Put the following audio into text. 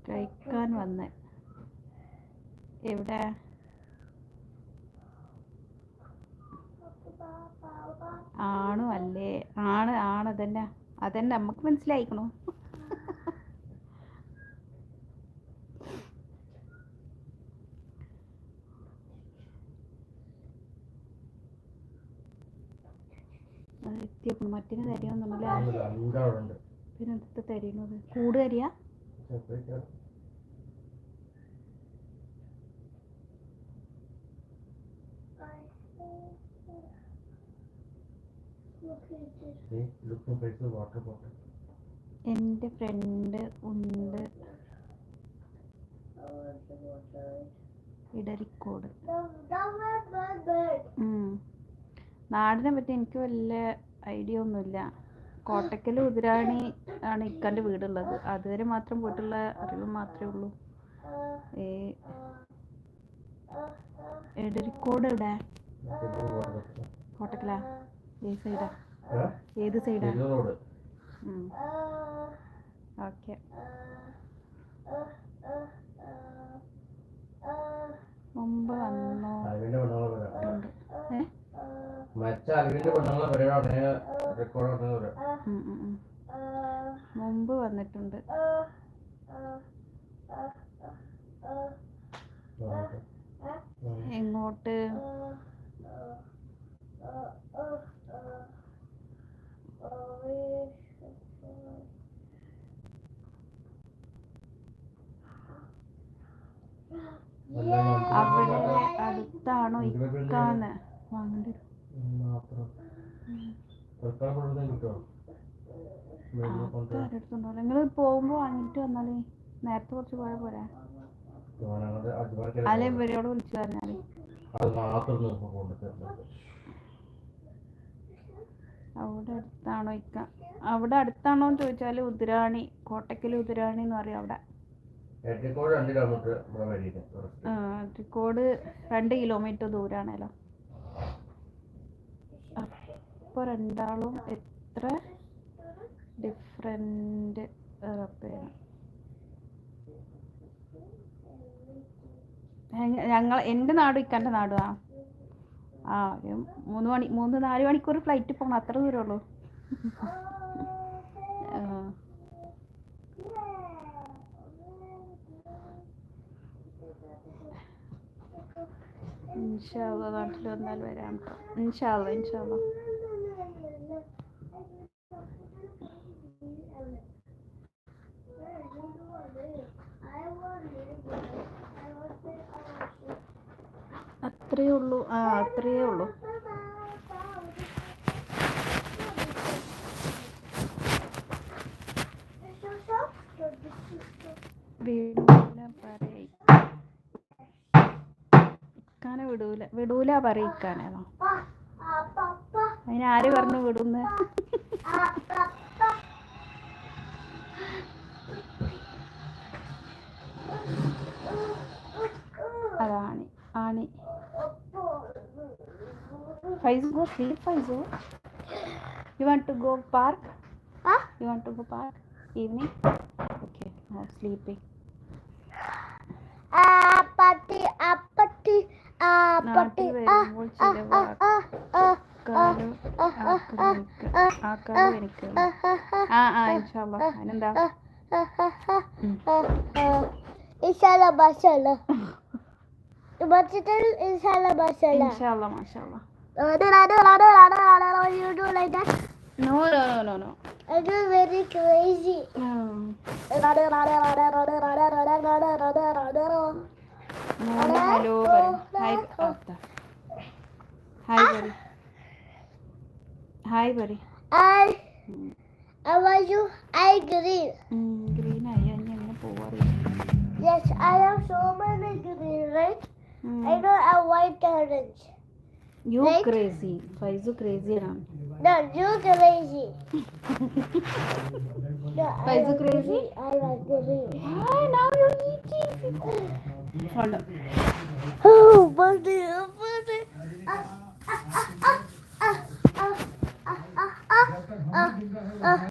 കഴിക്കാൻ വന്ന്. എവിടെ? ആണോ അല്ലേ? ആണ് അതന്നെ അതന്നെ നമുക്ക് മനസ്സിലായിക്കണു. എത്തിയപ്പോൾ മറ്റിന് തരികയൊന്നുമില്ല. പിന്നെ എന്തൊക്കെ തരുന്നത്? കൂട് തരിക? എൻ്റെ ഫ്രണ്ട് ഉണ്ട് ഇടരിക്കോട്. നാടിനെ പറ്റി എനിക്ക് വലിയ ഐഡിയ ഒന്നുമില്ല. കോട്ടക്കൽ ഉതിരാണി ആണ് ഇക്കാൻ്റെ വീടുള്ളത്. അതുവരെ മാത്രം പോയിട്ടുള്ള അറിവ് മാത്രമേ ഉള്ളൂ. എടരിക്കോട് എവിടെ? കോട്ടക്കലാ? ഏത് സൈഡാ? ഓക്കെ. മുമ്പ് വന്നോ? മുമ്പ് വന്നിട്ടുണ്ട്. എങ്ങോട്ട്? അവിടെ അടുത്താണോ ഇക്കാന്ന്? വാങ്ങേണ്ടി നിങ്ങൾ പോകുമ്പോ വാങ്ങിട്ട് വന്നാലേ. നേരത്തെ കുറച്ച് പോയാൽ പോരാ? അല്ലെ ഇവരോട് വിളിച്ചു പറഞ്ഞാല്. അവിടെ അടുത്താണോ ഇക്ക? അവിടെ അടുത്താണോന്ന് ചോദിച്ചാല് ഉതിരാണി, കോട്ടക്കൽ ഉതിരാണി എന്ന് പറയും അവിടെ. എടരിക്കോട് 2 കിലോമീറ്റർ ദൂരാണല്ലോ. അപ്പൊ രണ്ടാളും എത്ര ഡിഫറെന്റ് എൻ്റെ നാടും ഇക്കാൻ്റെ നാടും ഒരു 3-4 മണിക്കൂർ ഫ്ലൈറ്റ് പോകണം. അത്ര ദൂരമുള്ളൂ. ഇൻഷാ അല്ലാഹ് നാട്ടിൽ വന്നാൽ വരാം. ഇൻഷാ അല്ലാഹ്. അത്രയേ ഉള്ളൂ. അത്രയേ ഉള്ളൂ. ഇക്കാനെ വിടൂല പറയിക്കാനോ? അതിനാര് പറഞ്ഞു വിടുന്ന്? അതാണ് ആണി. Faizu, go sleep, Faizu. You want to go park? You want to go park? Evening? Okay, now sleeping. Apatti. നാട്ടിൽ വരുമ്പോൾ ചില വാക്കാലും എനിക്ക്. ഇൻഷാല്ലാ. അതിനെന്താ? ഇൻഷാല്ലാ മാഷാല്ലാ. Inshallah, mashallah. You do like that? No. I do very crazy. Hello, Hi, buddy. How are you? I green. Green. Yes, I have so many green, right? I don't have white orange. You right? Crazy. Faizu crazy now. No, you crazy. No, Faizu crazy? I was green. Now you're eating. Hold on.